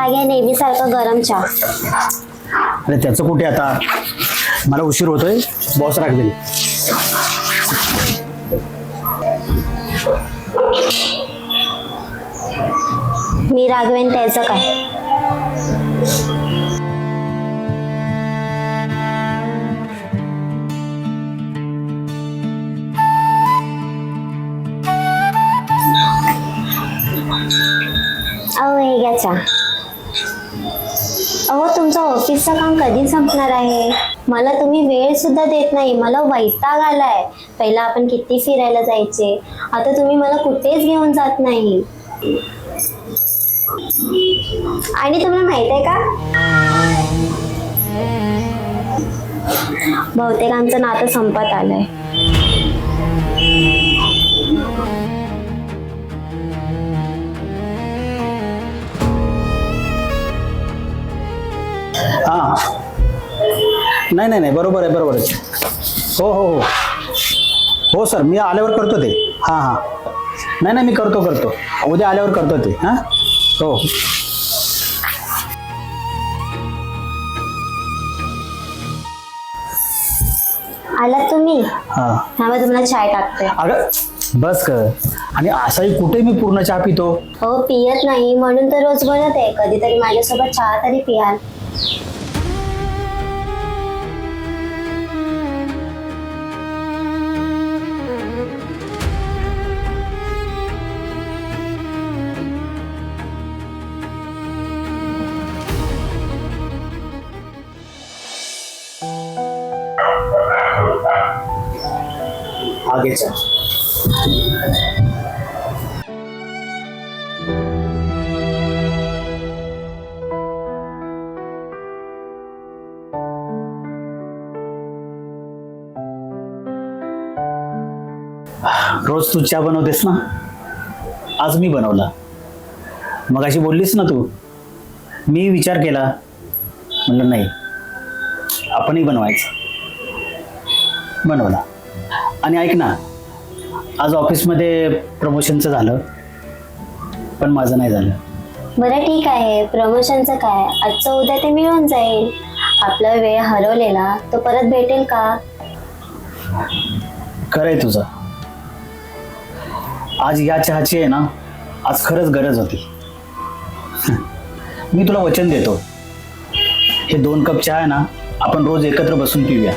हा घ्या नेहमीसारखं गरम चहा. अरे त्याचं कुठे आता, मला उशीर होतोय, बॉस राखवेल. मी रागवेन त्याचं काय. अहो हे घ्या चहा. अहो तुमचं ऑफिसचं काम कधी संपणार आहे? मला तुम्ही वेळ सुद्धा देत नाही. मला वैताग आलाय. पहिला आपण किती फिरायला जायचे, आता तुम्ही मला कुठेच घेऊन जात नाही. आणि तुम्हाला माहित आहे का, बहुतेक आमचं नातं संपत आलंय. हां नाही नाही नाही, बरोबर आहे, बरोबर आहे. हो हो हो हो सर, मी आल्यावर करतो ते. हां हां नाही नाही, मी करतो उद्या आल्यावर करतो ते. हां हो. आलात तुम्ही? हां थांबा तुम्हाला चाय टाकते. अगं बस कर. आणि असाही कुठे मी पूर्ण चहा पितो? हो पियत नाही म्हणून तर रोज बनत आहे. कधीतरी माझ्यासोबत चहा तरी पियाल. आगे चल. रोज तू चहा बनवतेस ना, आज मी बनवला. मगाशी बोललीस ना तू, मी विचार केला, म्हणलं नाही आपणही बनवायचं, बनवला. आणि ऐक ना, आज ऑफिसमध्ये प्रमोशनचं झालं, पण माझं नाही झालं. बरं ठीक आहे, प्रमोशनचं काय, आजचं उद्या ते मिळून जाईल. आपला वेळ हरवलेला तो परत भेटेल का? खरंय तुझं. आज या चहाची आहे ना, आज खरंच गरज होती. मी तुला वचन देतो, हे 2 कप चहा आहे ना, आपण रोज एकत्र बसून पिऊया.